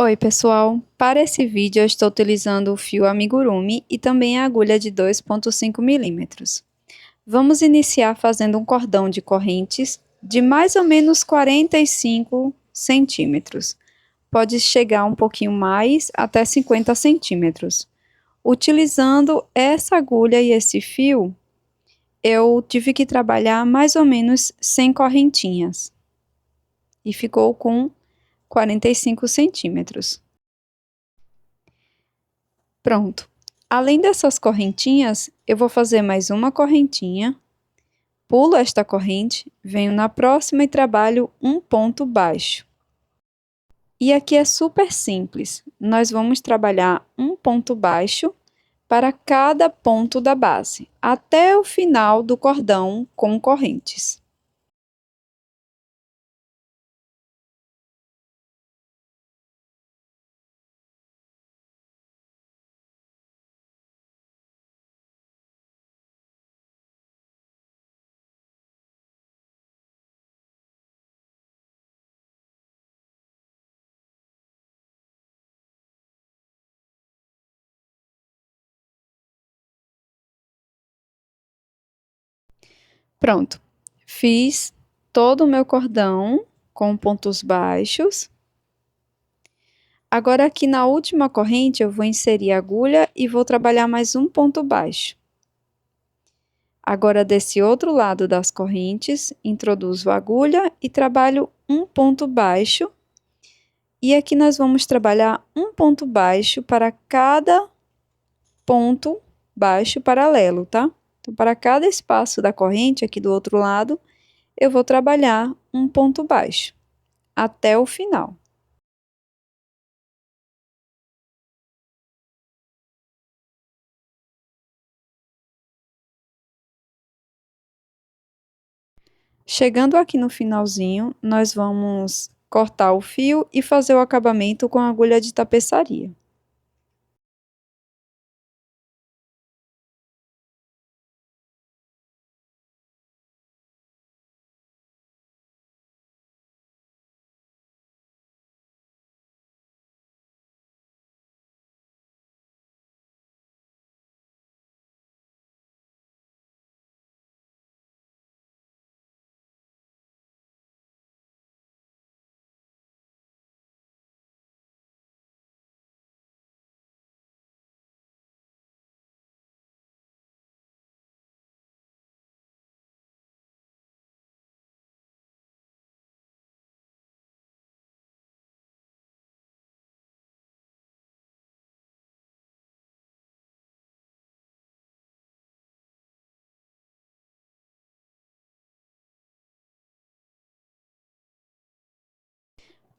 Oi pessoal, para esse vídeo eu estou utilizando o fio amigurumi e também a agulha de 2,5 milímetros. Vamos iniciar fazendo um cordão de correntes de mais ou menos 45 centímetros. Pode chegar um pouquinho mais, até 50 centímetros. Utilizando essa agulha e esse fio, eu tive que trabalhar mais ou menos 100 correntinhas. E ficou com 45 centímetros. Pronto. Além dessas correntinhas, eu vou fazer mais uma correntinha, pulo esta corrente, venho na próxima e trabalho um ponto baixo. E aqui é super simples, nós vamos trabalhar um ponto baixo para cada ponto da base, até o final do cordão com correntes. Pronto, fiz todo o meu cordão com pontos baixos. Agora aqui na última corrente eu vou inserir a agulha e vou trabalhar mais um ponto baixo. Agora desse outro lado das correntes, introduzo a agulha e trabalho um ponto baixo. E aqui nós vamos trabalhar um ponto baixo para cada ponto baixo paralelo, tá? Então, para cada espaço da corrente aqui do outro lado, eu vou trabalhar um ponto baixo até o final. Chegando aqui no finalzinho, nós vamos cortar o fio e fazer o acabamento com a agulha de tapeçaria.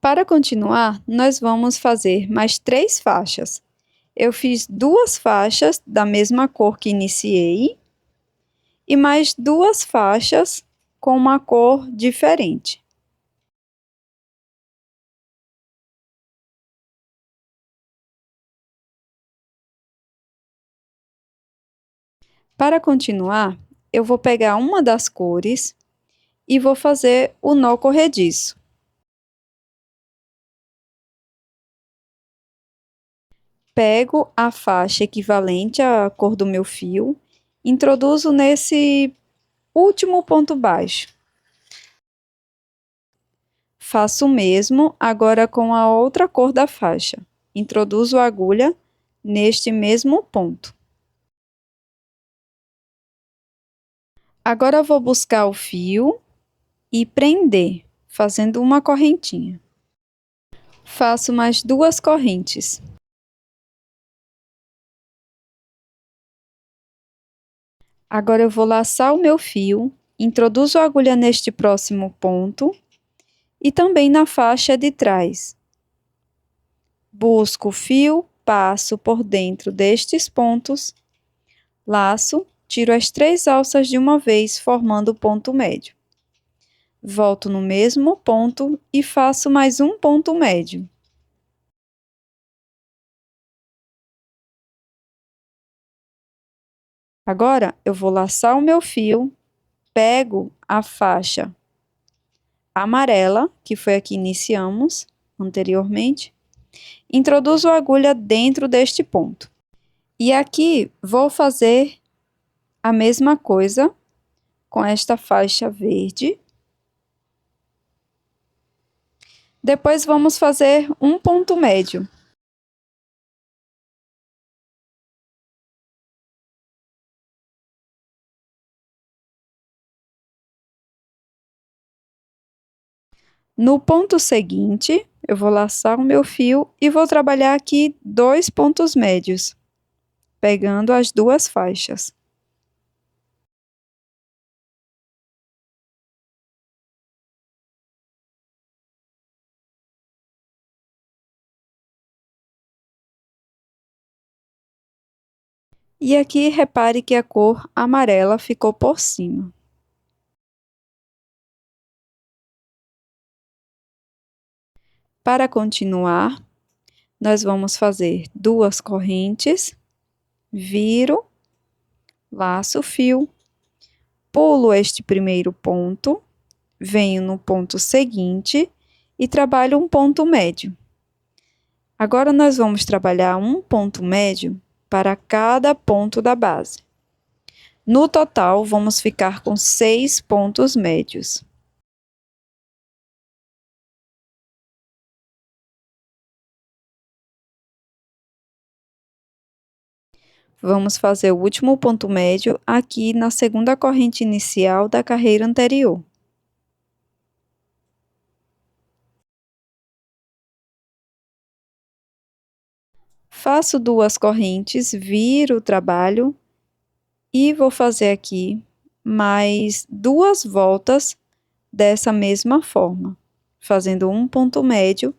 Para continuar, nós vamos fazer mais 3 faixas. Eu fiz 2 faixas da mesma cor que iniciei e mais 2 faixas com uma cor diferente. Para continuar, eu vou pegar uma das cores e vou fazer o nó corrediço. Pego a faixa equivalente à cor do meu fio, introduzo nesse último ponto baixo. Faço o mesmo agora com a outra cor da faixa. Introduzo a agulha neste mesmo ponto. Agora vou buscar o fio e prender, fazendo uma correntinha. Faço mais 2 correntes. Agora eu vou laçar o meu fio, introduzo a agulha neste próximo ponto e também na faixa de trás. Busco o fio, passo por dentro destes pontos, laço, tiro as 3 alças de uma vez, formando o ponto médio. Volto no mesmo ponto e faço mais um ponto médio. Agora, eu vou laçar o meu fio, pego a faixa amarela, que foi a que iniciamos anteriormente, Introduzo a agulha dentro deste ponto. E aqui vou fazer a mesma coisa com esta faixa verde. Depois vamos fazer um ponto médio. No ponto seguinte, eu vou laçar o meu fio e vou trabalhar aqui 2 pontos médios, pegando as duas faixas. E aqui repare que a cor amarela ficou por cima. Para continuar, nós vamos fazer 2 correntes, viro, laço o fio, pulo este primeiro ponto, venho no ponto seguinte e trabalho um ponto médio. Agora, nós vamos trabalhar um ponto médio para cada ponto da base. No total, vamos ficar com 6 pontos médios. Vamos fazer o último ponto médio aqui na segunda corrente inicial da carreira anterior. Faço 2 correntes, viro o trabalho e vou fazer aqui mais 2 voltas dessa mesma forma, fazendo um ponto médio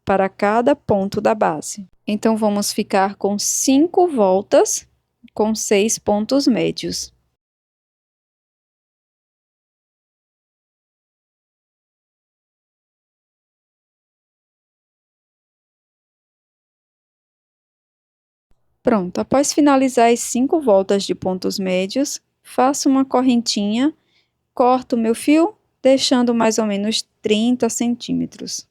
para cada ponto da base. Então, vamos ficar com 5 voltas com 6 pontos médios. Pronto, após finalizar as 5 voltas de pontos médios, faço uma correntinha, corto o meu fio, deixando mais ou menos 30 centímetros.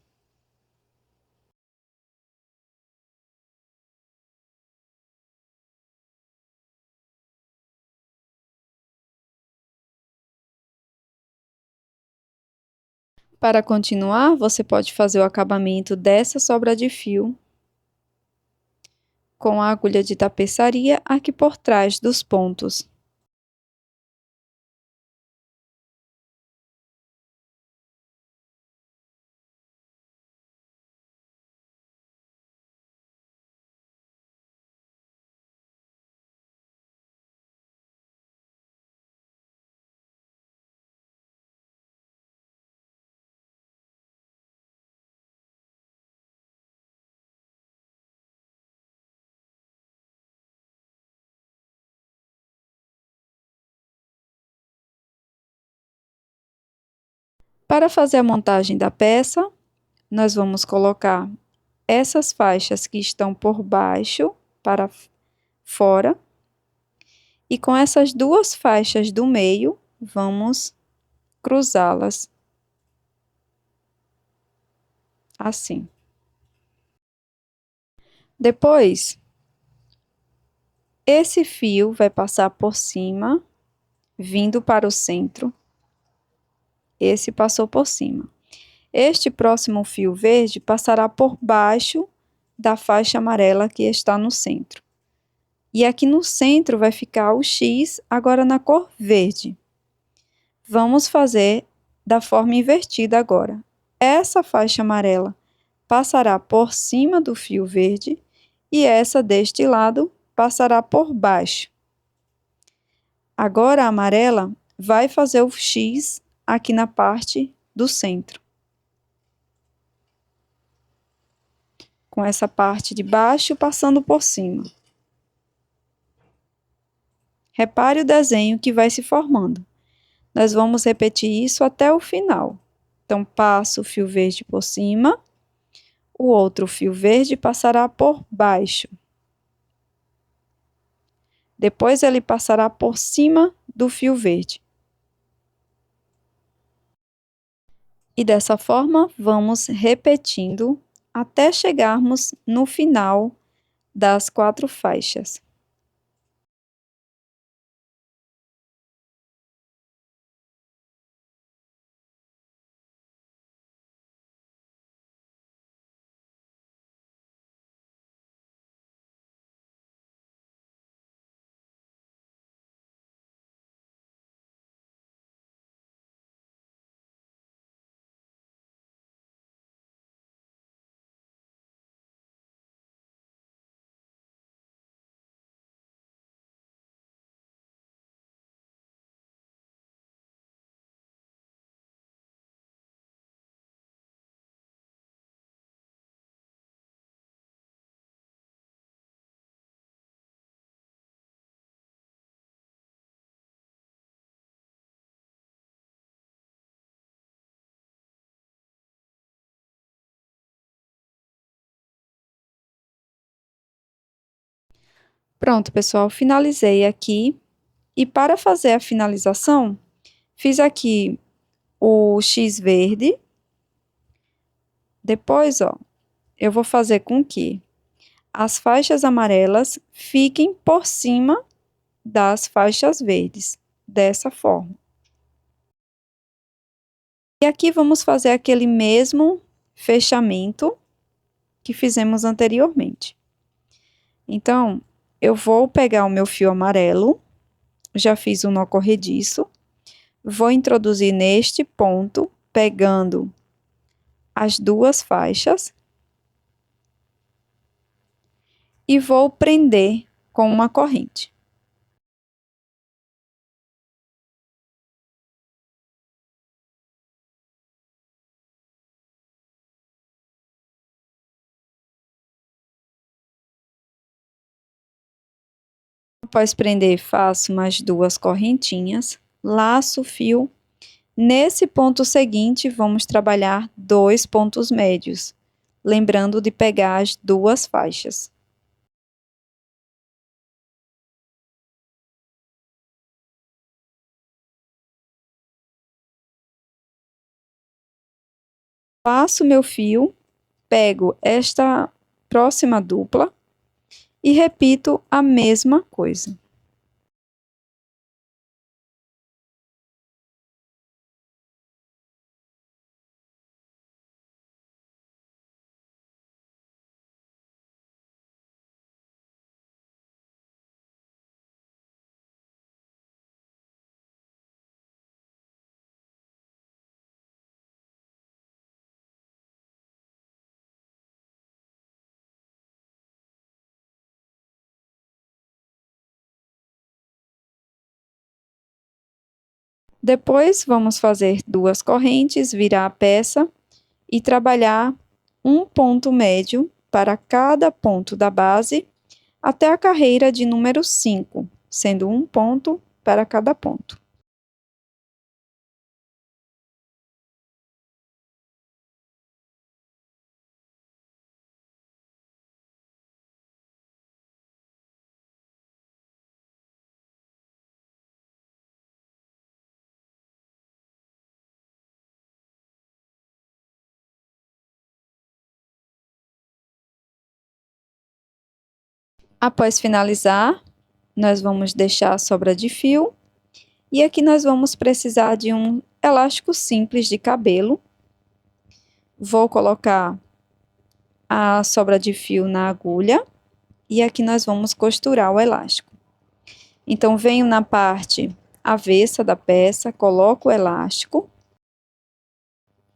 Para continuar, você pode fazer o acabamento dessa sobra de fio com a agulha de tapeçaria aqui por trás dos pontos. Para fazer a montagem da peça, nós vamos colocar essas faixas que estão por baixo para fora. E com essas 2 faixas do meio, vamos cruzá-las assim. Depois, esse fio vai passar por cima, vindo para o centro. Esse passou por cima. Este próximo fio verde passará por baixo da faixa amarela que está no centro. E aqui no centro vai ficar o X, agora na cor verde. Vamos fazer da forma invertida agora. Essa faixa amarela passará por cima do fio verde e essa deste lado passará por baixo. Agora a amarela vai fazer o X aqui na parte do centro. Com essa parte de baixo passando por cima. Repare o desenho que vai se formando. Nós vamos repetir isso até o final. Então, passo o fio verde por cima, o outro fio verde passará por baixo. Depois, ele passará por cima do fio verde. E dessa forma, vamos repetindo até chegarmos no final das 4 faixas. Pronto, pessoal, finalizei aqui. E para fazer a finalização, fiz aqui o X verde. Depois, ó, eu vou fazer com que as faixas amarelas fiquem por cima das faixas verdes, dessa forma. E aqui vamos fazer aquele mesmo fechamento que fizemos anteriormente. Então, eu vou pegar o meu fio amarelo, já fiz um nó corrediço, vou introduzir neste ponto, pegando as 2 faixas e vou prender com uma corrente. Após prender, faço mais 2 correntinhas, laço o fio. Nesse ponto seguinte, vamos trabalhar 2 pontos médios, lembrando de pegar as 2 faixas. Passo meu fio, pego esta próxima dupla e repito a mesma coisa. Depois, vamos fazer 2 correntes, virar a peça e trabalhar um ponto médio para cada ponto da base até a carreira de número 5, sendo um ponto para cada ponto. Após finalizar, nós vamos deixar a sobra de fio e aqui nós vamos precisar de um elástico simples de cabelo. Vou colocar a sobra de fio na agulha e aqui nós vamos costurar o elástico. Então, venho na parte avessa da peça, coloco o elástico,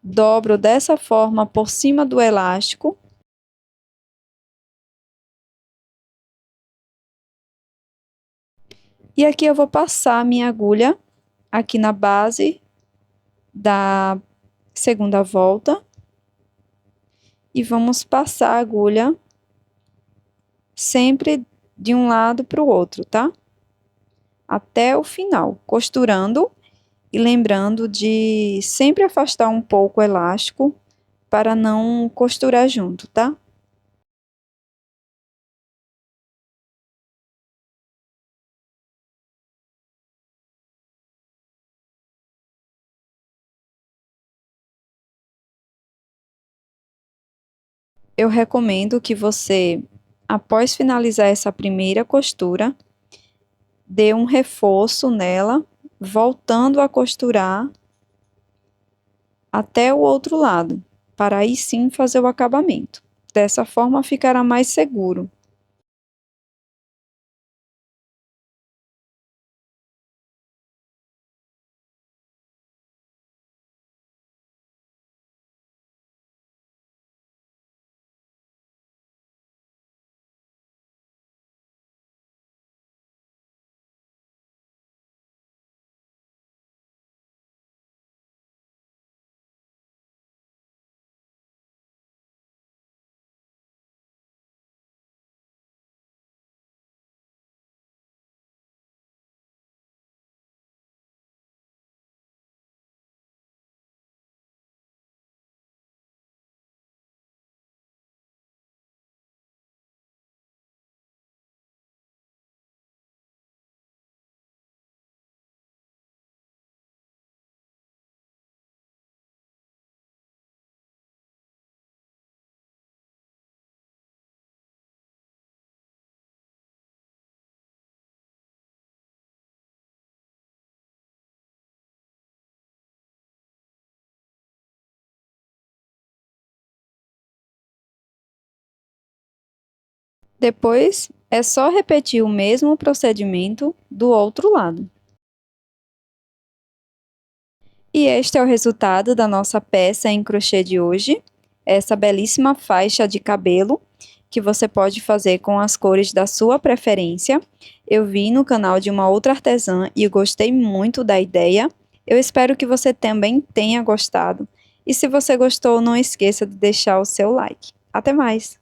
dobro dessa forma por cima do elástico. E aqui eu vou passar a minha agulha aqui na base da segunda volta. E vamos passar a agulha sempre de um lado para o outro, tá? Até o final, costurando e lembrando de sempre afastar um pouco o elástico para não costurar junto, tá? eu recomendo que você, após finalizar essa primeira costura, dê um reforço nela, voltando a costurar até o outro lado, para aí sim fazer o acabamento. Dessa forma ficará mais seguro. Depois, é só repetir o mesmo procedimento do outro lado. E este é o resultado da nossa peça em crochê de hoje, essa belíssima faixa de cabelo, que você pode fazer com as cores da sua preferência. Eu vi no canal de uma outra artesã e gostei muito da ideia. Eu espero que você também tenha gostado. E se você gostou, não esqueça de deixar o seu like. Até mais!